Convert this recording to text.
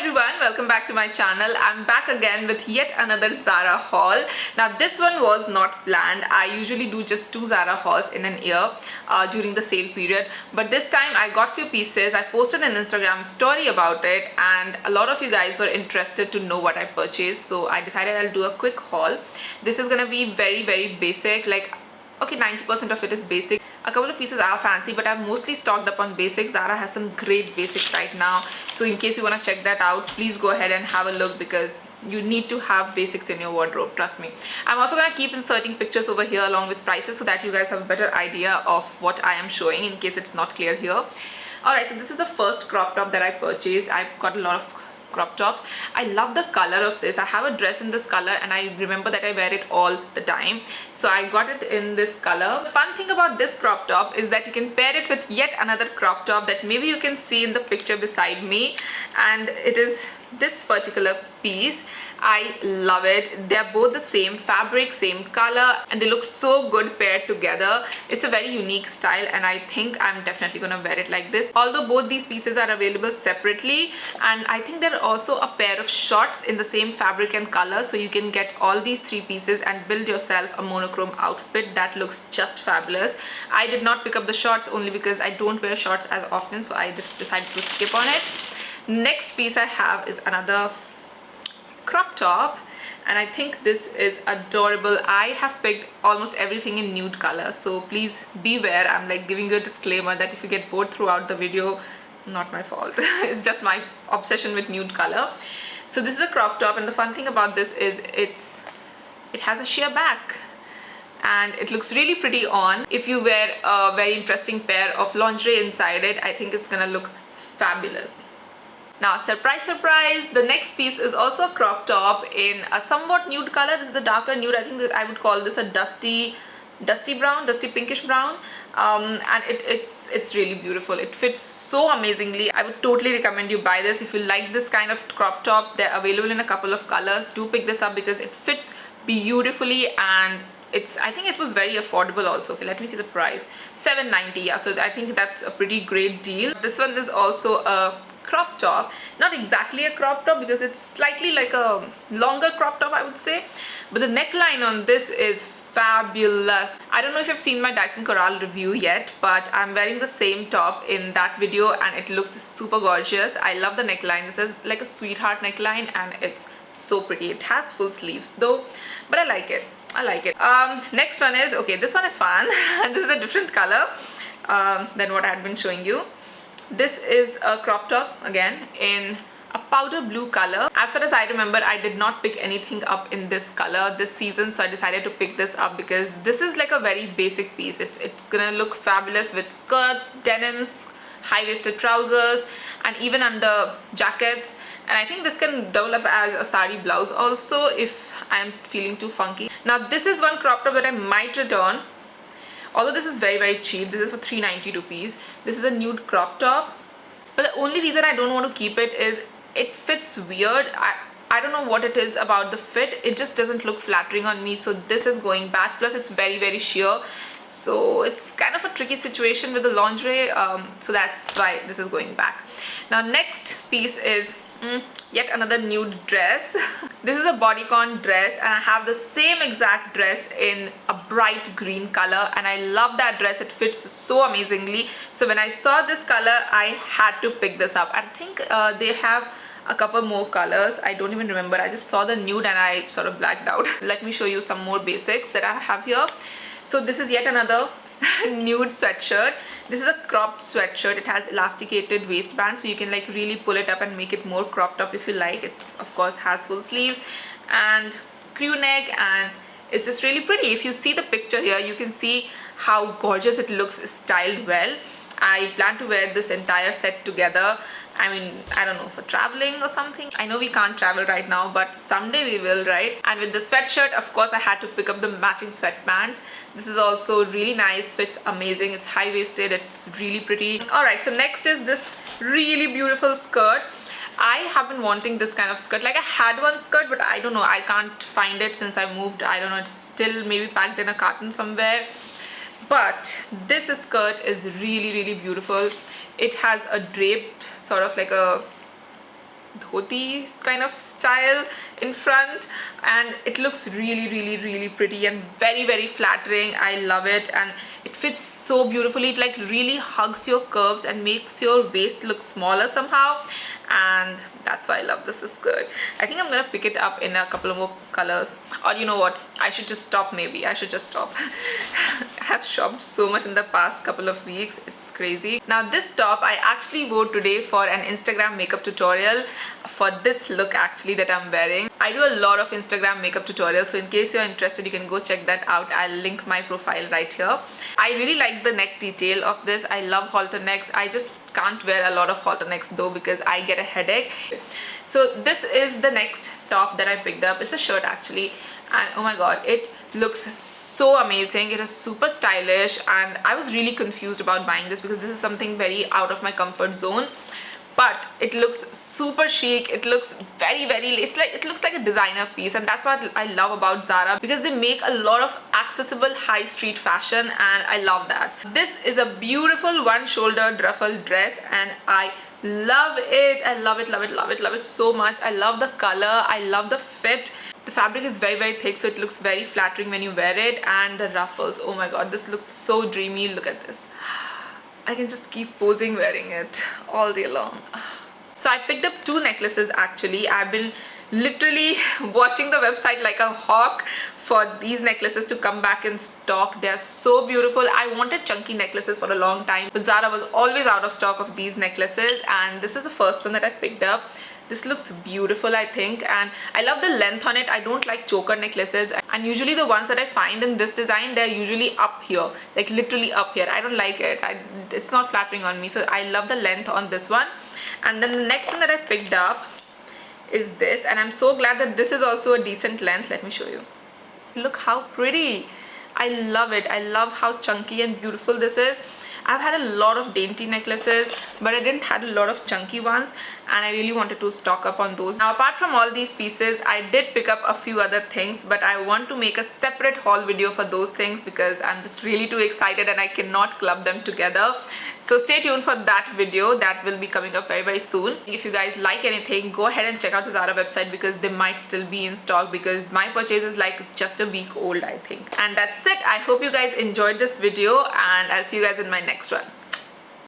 everyone, welcome back to my channel. I'm back again with yet another Zara haul. Now this one was not planned. I usually do just 2 Zara hauls in an year during the sale period, but this time I got few pieces. I posted an Instagram story about it and a lot of you guys were interested to know what I purchased, so I decided I'll do a quick haul. This is gonna be very basic, like okay, 90% of it is basic. A couple of pieces are fancy, but I'm mostly stocked up on basics. Zara has some great basics right now, so in case you want to check that out, please go ahead and have a look because you need to have basics in your wardrobe, trust me. I'm also going to keep inserting pictures over here along with prices so that you guys have a better idea of what I am showing in case it's not clear here. Alright, so this is the first crop top that I purchased. I've got a lot of crop tops. I love the color of this. I have a dress in this color and I remember that I wear it all the time, so I got it in this color. The fun thing about this crop top is that you can pair it with yet another crop top that maybe you can see in the picture beside me, and it is this particular piece. I love it. They're both the same fabric, same color, and they look so good paired together. It's a very unique style and I think I'm definitely gonna wear it like this. Although both these pieces are available separately, and I think there are also a pair of shorts in the same fabric and color, so you can get all these 3 pieces and build yourself a monochrome outfit that looks just fabulous. I did not pick up the shorts only because I don't wear shorts as often, so I just decided to skip on it. Next piece I have is another crop top and I think this is adorable. I have picked almost everything in nude color, so please beware. I'm like giving you a disclaimer that if you get bored throughout the video, not my fault. It's just my obsession with nude color. So this is a crop top and the fun thing about this is it has a sheer back and it looks really pretty on. If you wear a very interesting pair of lingerie inside it, I think it's gonna look fabulous. Now, surprise, surprise, the next piece is also a crop top in a somewhat nude color. This is a darker nude. I think that I would call this a dusty brown, dusty pinkish brown, and it's really beautiful. It fits so amazingly. I would totally recommend you buy this. If you like this kind of crop tops, they're available in a couple of colors. Do pick this up because it fits beautifully and I think it was very affordable also. Okay, let me see the price. $7.90. Yeah, so I think that's a pretty great deal. This one is also a crop top, not exactly a crop top because it's slightly like a longer crop top, I would say, but the neckline on this is fabulous. I don't know if you've seen my Dyson Coral review yet, but I'm wearing the same top in that video and it looks super gorgeous. I love the neckline. This is like a sweetheart neckline and it's so pretty. It has full sleeves though, but I like it. Next one is, okay, this one is fun. This is a different color than what I had been showing you. This is a crop top again in a powder blue color. As far as I remember, I did not pick anything up in this color this season, so I decided to pick this up because this is like a very basic piece. It's gonna look fabulous with skirts, denims, high-waisted trousers, and even under jackets. And I think this can develop as a sari blouse also if I'm feeling too funky. Now this is one crop top that I might return. Although this is very cheap, this is for 390 rupees. This is a nude crop top, but the only reason I don't want to keep it is it fits weird. I don't know what it is about the fit. It just doesn't look flattering on me, so this is going back. Plus it's very sheer, so it's kind of a tricky situation with the lingerie, so that's why this is going back. Now next piece is yet another nude dress. This is a bodycon dress and I have the same exact dress in a bright green color and I love that dress. It fits so amazingly. So when I saw this color, I had to pick this up. I think they have a couple more colors. I don't even remember. I just saw the nude and I sort of blacked out. Let me show you some more basics that I have here. So this is yet another nude sweatshirt. This is a cropped sweatshirt. It has elasticated waistband, so you can like really pull it up and make it more cropped up if you like. It of course has full sleeves and crew neck and it's just really pretty. If you see the picture here, you can see how gorgeous it looks styled well. I plan to wear this entire set together. I mean, I don't know, for traveling or something. I know we can't travel right now, but someday we will, right? And with the sweatshirt, of course, I had to pick up the matching sweatpants. This is also really nice, fits amazing. It's high-waisted, it's really pretty. All right, so next is this really beautiful skirt. I have been wanting this kind of skirt. Like I had one skirt, but I don't know, I can't find it since I moved. I don't know, it's still maybe packed in a carton somewhere. But this skirt is really beautiful. It has a draped sort of like a dhoti kind of style in front, and it looks really pretty and very flattering. I love it, and it fits so beautifully. It like really hugs your curves and makes your waist look smaller somehow, and that's why I love this skirt. I think I'm gonna pick it up in a couple of more colors, or you know what, I should just stop. Maybe I should just stop. I have shopped so much in the past couple of weeks, it's crazy. Now this top I actually wore today for an Instagram makeup tutorial for this look actually that I'm wearing. I do a lot of Instagram makeup tutorials, so in case you're interested you can go check that out. I'll link my profile right here. I really like the neck detail of this. I love halter necks. I just can't wear a lot of halter necks though because I get a headache. So this is the next top that I picked up. It's a shirt actually, and oh my god, it looks so amazing. It is super stylish, and I was really confused about buying this because this is something very out of my comfort zone, but it looks super chic. It looks very it looks like a designer piece, and that's what I love about Zara, because they make a lot of accessible high street fashion, and I love that. This is a beautiful one-shouldered ruffle dress, and I love it. I love it so much. I love the color, I love the fit. The fabric is very thick, so it looks very flattering when you wear it, and the ruffles, oh my god, this looks so dreamy. Look at this. I can just keep posing wearing it all day long. So I picked up two necklaces actually. I've been literally watching the website like a hawk for these necklaces to come back in stock. They're so beautiful. I wanted chunky necklaces for a long time, but Zara was always out of stock of these necklaces, and this is the first one that I picked up. This looks beautiful, I think, and I love the length on it. I don't like choker necklaces, and usually the ones that I find in this design, they're usually up here, like literally up here. I don't like it. It's not flattering on me, so I love the length on this one. And then the next one that I picked up is this, and I'm so glad that this is also a decent length. Let me show you. Look how pretty. I love it. I love how chunky and beautiful this is. I've had a lot of dainty necklaces, but I didn't had a lot of chunky ones, and I really wanted to stock up on those. Now apart from all these pieces, I did pick up a few other things, but I want to make a separate haul video for those things because I'm just really too excited and I cannot club them together. So stay tuned for that video. That will be coming up very soon. If you guys like anything, go ahead and check out the Zara website because they might still be in stock, because my purchase is like just a week old, I think. And that's it. I hope you guys enjoyed this video, and I'll see you guys in my next one.